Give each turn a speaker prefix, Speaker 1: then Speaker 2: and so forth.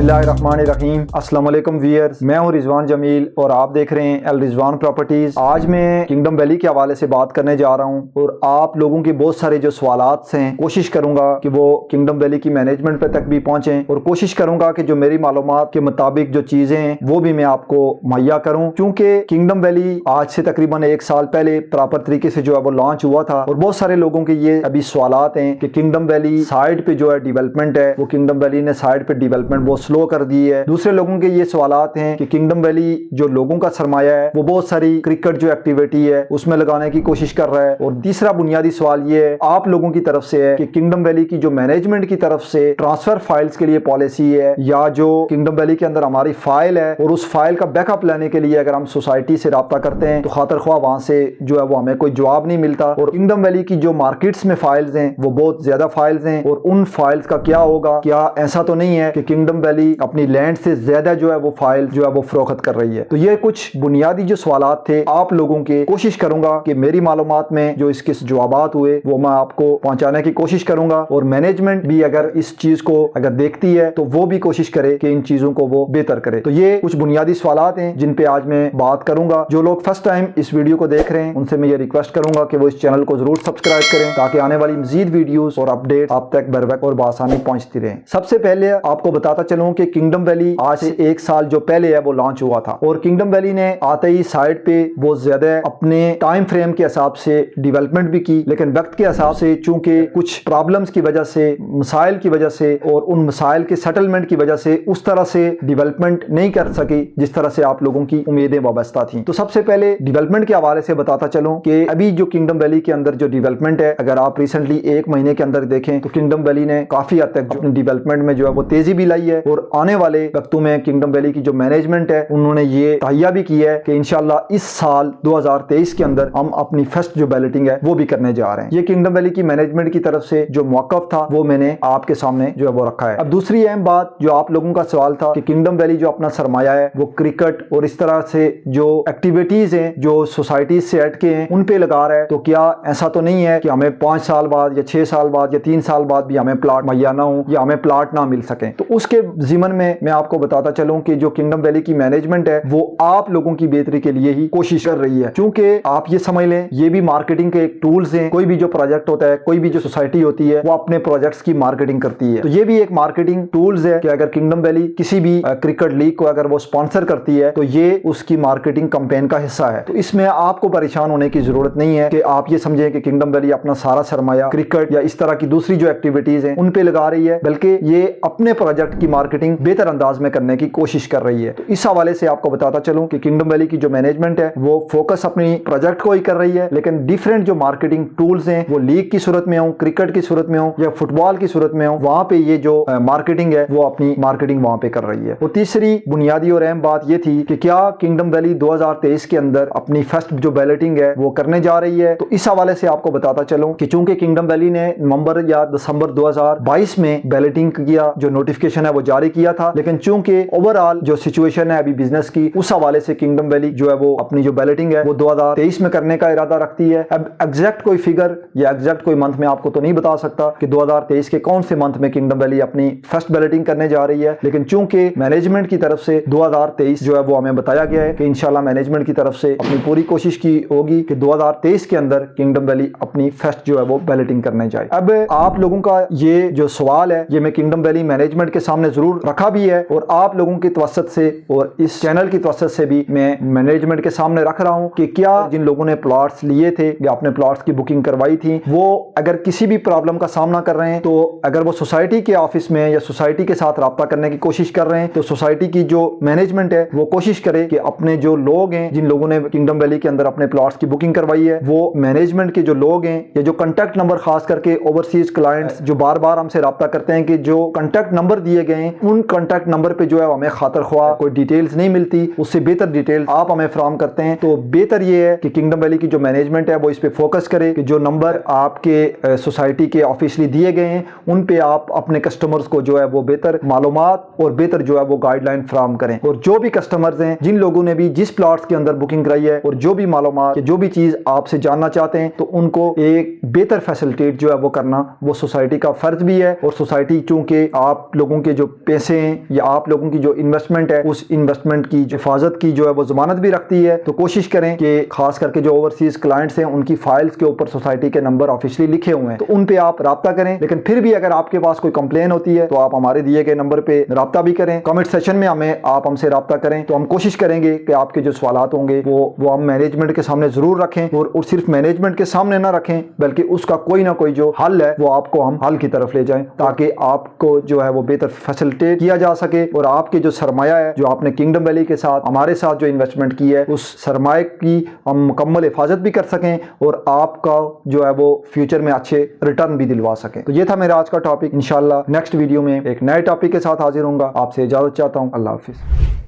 Speaker 1: बिस्मिल्लाहिर्रहमानिर्रहीम। अस्सलाम वालेकुम व्यूअर्स, मैं हूं रिजवान जमील और आप देख रहे हैं अल रिजवान प्रॉपर्टीज। आज मैं किंगडम वैली के हवाले से बात करने जा रहा हूं और आप लोगों की बहुत सारे जो सवालात हैं कोशिश करूंगा कि वो किंगडम वैली की मैनेजमेंट पे तक भी पहुंचें और कोशिश करूंगा कि जो मेरी मालूमात के मुताबिक जो चीजें हैं वो भी मैं आपको मुहैया करूं, क्योंकि किंगडम वैली आज से तकरीबन 1 साल पहले प्रॉपर तरीके से जो है वो लॉन्च हुआ था और बहुत सारे लोगों के ये अभी सवालात हैं कि किंगडम वैली साइड पे जो है डेवलपमेंट है वो किंगडम वैली ने साइड पे डेवलपमेंट बहुत स्लो कर दी है। दूसरे लोगों के ये सवालात हैं कि किंगडम वैली जो लोगों का सरमाया है वो बहुत सारी क्रिकेट जो एक्टिविटी है उसमें लगाने की कोशिश कर रहा है। और तीसरा बुनियादी सवाल ये है आप लोगों की तरफ से है कि किंगडम वैली की जो मैनेजमेंट की तरफ से ट्रांसफर फाइल्स के लिए पॉलिसी है या जो किंगडम वैली के अंदर हमारी फाइल है और उस फाइल का बैकअप लेने के लिए अगर हम सोसाइटी से रब्ता करते हैं तो खातर ख्वाह वहां से जो है वो हमें कोई जवाब नहीं मिलता। और किंगडम वैली की जो मार्केट्स में फाइल्स हैं वो बहुत ज्यादा फाइल्स हैं और उन फाइल्स का क्या होगा, क्या ऐसा तो नहीं है कि किंगडम वैली अपनी लैंड से ज्यादा जो है वो फाइल जो है वो फरोख्त कर रही है। तो ये कुछ बुनियादी जो सवालात थे आप लोगों के, कोशिश करूंगा कि मेरी मालूमात में जो इसके जवाबात हुए वो मैं आपको पहुंचाने की कोशिश करूंगा और मैनेजमेंट भी अगर इस चीज को अगर देखती है तो वो भी कोशिश करे कि इन चीजों को वो बेहतर करे। तो ये कुछ बुनियादी सवालात हैं जिन पे आज मैं बात करूंगा। जो लोग फर्स्ट टाइम इस वीडियो को देख रहे हैं उनसे मैं ये रिक्वेस्ट करूंगा कि वो इस चैनल को जरूर सब्सक्राइब करें ताकि आने वाली मजीद वीडियोस और अपडेट आप तक बर वक्त और बआसानी पहुंचती रहे। सबसे पहले आपको बताता चलूं कि किंगडम वैली आज से 1 साल जो पहले है वो लॉन्च हुआ था और किंगडम वैली ने आते ही साइड पे बहुत ज्यादा अपने टाइम फ्रेम के हिसाब से डेवलपमेंट भी की, लेकिन वक्त के हिसाब से चूंकि कुछ प्रॉब्लम्स की वजह से, मसाइल की वजह से और उन मसाइल के सेटलमेंट की वजह से उस तरह से डेवलपमेंट नहीं कर सकी जिस तरह से आप लोगों की उम्मीदें वाबस्ता थी। तो सबसे पहले डेवलपमेंट के हवाले से बताता चलूं कि अभी जो किंगडम वैली के अंदर जो डेवलपमेंट है, अगर आप रिसेंटली 1 महीने के अंदर देखें तो किंगडम वैली ने काफी हद तक अपनी डेवलपमेंट में जो है वो तेजी भी लाई है और आने वाले वक्तों में किंगडम वैली की जो मैनेजमेंट है उन्होंने ये तहैया भी की है कि इंशाल्लाह इस साल 2023 के अंदर हम अपनी फर्स्ट जो बैलेटिंग है वो भी करने जा रहे हैं। ये किंगडम वैली की मैनेजमेंट की तरफ से जो मौक़िफ़ था वो मैंने आपके सामने जो है वो रखा है। अब दूसरी अहम बात जो आप लोगों का सवाल था कि किंगडम वैली जो अपना सरमाया है वो क्रिकेट और इस तरह से जो एक्टिविटीज हैं जो सोसाइटीज से हटके हैं उन पे लगा रहा है, तो क्या ऐसा तो नहीं है कि हमें 5 साल बाद या 6 साल बाद या 3 साल बाद भी हमें प्लाट मुहैया ना हो या हमें प्लाट ना मिल सके। तो उसके जिमन में मैं आपको बताता चलूं कि जो किंगडम वैली की मैनेजमेंट है वो आप लोगों की बेहतरी के लिए ही कोशिश कर रही है, क्योंकि आप ये समझ लें ये भी मार्केटिंग के एक टूल्स हैं। कोई भी जो प्रोजेक्ट होता है, कोई भी जो सोसाइटी होती है वो अपने प्रोजेक्ट्स की मार्केटिंग करती है, तो ये भी एक मार्केटिंग टूल्स है कि अगर किंगडम वैली किसी भी क्रिकेट लीग को अगर वो स्पॉन्सर करती है तो ये उसकी मार्केटिंग कैंपेन का हिस्सा है। तो इसमें आपको परेशान होने की जरूरत नहीं है कि आप ये समझें कि किंगडम वैली अपना सारा सरमाया क्रिकेट या इस तरह की दूसरी जो एक्टिविटीज हैं उन पे लगा रही है, बल्कि ये अपने प्रोजेक्ट की मार्केटिंग बेहतर अंदाज में करने की कोशिश कर रही है। तो इस हवाले से आपको बताता चलूं कि किंगडम वैली की जो मैनेजमेंट है वो फोकस अपनी प्रोजेक्ट को ही कर रही है, लेकिन डिफरेंट जो मार्केटिंग टूल्स हैं वो लीग की सूरत में हो, क्रिकेट की सूरत में हो या फुटबॉल की सूरत में हो, वहां पे ये जो मार्केटिंग है वो अपनी मार्केटिंग वहां पे कर रही है। और तीसरी बुनियादी और अहम बात ये थी कि क्या किंगडम वैली 2023 के अंदर अपनी फर्स्ट जो बैलेटिंग है वो करने जा रही है। तो इस हवाले से आपको बताता चलूं कि चूंकि किंगडम वैली ने नवंबर या दिसंबर 2022 में बैलेटिंग किया जो नोटिफिकेशन है वो जारी किया था, लेकिन चूंकि ओवरऑल जो सिचुएशन है अभी बिजनेस की उस हवाले से किंगडम वैली जो है वो अपनी जो बैलेटिंग है वो 2023 में करने का इरादा रखती है। अब एग्जैक्ट कोई फिगर या एग्जैक्ट कोई मंथ में आपको तो नहीं बता सकता कि 2023 के कौन से मंथ में किंगडम वैली अपनी फर्स्ट बैलेटिंग करने जा रही है, लेकिन चूंकि मैनेजमेंट की तरफ से 2023 जो है वो हमें बताया गया है कि इंशाल्लाह मैनेजमेंट की तरफ से अपनी पूरी कोशिश की होगी कि 2023 के अंदर किंगडम वैली अपनी फर्स्ट जो है वो बैलेटिंग करने जाए। अब आप लोगों का ये जो सवाल है ये मैं किंगडम वैली मैनेजमेंट के सामने जरूर रखा भी है और आप लोगों की तवस्सुत से और इस चैनल की तवस्सुत से भी मैं मैनेजमेंट के सामने रख रहा हूं कि क्या जिन लोगों ने प्लॉट्स लिए थे या अपने प्लॉट्स की बुकिंग करवाई थी वो अगर किसी भी प्रॉब्लम का सामना कर रहे हैं तो अगर वो सोसाइटी के ऑफिस में या सोसाइटी के साथ रब्ता करने की कोशिश कर रहे हैं तो सोसाइटी की जो मैनेजमेंट है वो कोशिश करे कि अपने जो लोग हैं जिन लोगों ने किंगडम वैली के अंदर अपने प्लॉट्स की बुकिंग करवाई है वो मैनेजमेंट के जो लोग हैं या जो कॉन्टैक्ट नंबर खास करके ओवरसीज क्लाइंट्स जो बार बार हमसे रब्ता करते हैं कि जो कॉन्टैक्ट नंबर दिए गए हैं उन कॉन्टैक्ट नंबर पे जो है हमें खातर ख्वाह कोई डिटेल्स नहीं मिलती, उससे बेहतर डिटेल्स आप हमें फ्राहम करते हैं। तो बेहतर ये है कि किंगडम वैली की जो मैनेजमेंट है वो इस पे फोकस करे कि जो नंबर आपके सोसाइटी के ऑफिशियली दिए गए हैं उन पे आप अपने कस्टमर्स को जो है वो बेहतर मालूमात और बेहतर जो है वो गाइडलाइन फ्राहम करें। और जो भी कस्टमर्स हैं जिन लोगों ने भी जिस प्लॉट्स के अंदर बुकिंग कराई है और जो भी मालूमात जो भी चीज आपसे जानना चाहते हैं तो उनको एक बेहतर फैसिलिटेट जो है वो करना वो सोसाइटी का फर्ज भी है। और सोसाइटी चूंकि आप लोगों के जो पैसे हैं या आप लोगों की जो इन्वेस्टमेंट है उस इन्वेस्टमेंट की हिफाजत की जो है वो जमानत भी रखती है। तो कोशिश करें कि खास करके जो ओवरसीज क्लाइंट्स हैं उनकी फाइल्स के ऊपर सोसाइटी के नंबर ऑफिशियली लिखे हुए हैं, तो उन पे आप राब्ता करें। लेकिन फिर भी अगर आपके पास कोई कंप्लेन होती है तो आप हमारे दिए गए नंबर पे राब्ता भी करें। कमेंट सेशन में आप हमसे राब्ता करें तो हम कोशिश करेंगे कि आपके जो सवालात होंगे वो हम मैनेजमेंट के सामने जरूर रखें, और सिर्फ मैनेजमेंट के सामने ना रखें बल्कि उसका कोई ना कोई जो हल है वो आपको हम हल की तरफ ले जाएं, ताकि आपको जो है वो बेहतर फैसिलिटेट किया जा सके और आपके जो सरमाया है जो आपने किंगडम वैली के साथ हमारे साथ जो इन्वेस्टमेंट की है उस सरमाए की हम मुकम्मल हिफाजत भी कर सकें और आपका जो है वो फ्यूचर में अच्छे रिटर्न भी दिलवा सकें। तो ये था मेरा आज का टॉपिक। इंशाल्लाह नेक्स्ट वीडियो में एक नए टॉपिक के साथ हाजिर होऊंगा। आपसे इजाजत चाहता हूँ। अल्लाह हाफिज।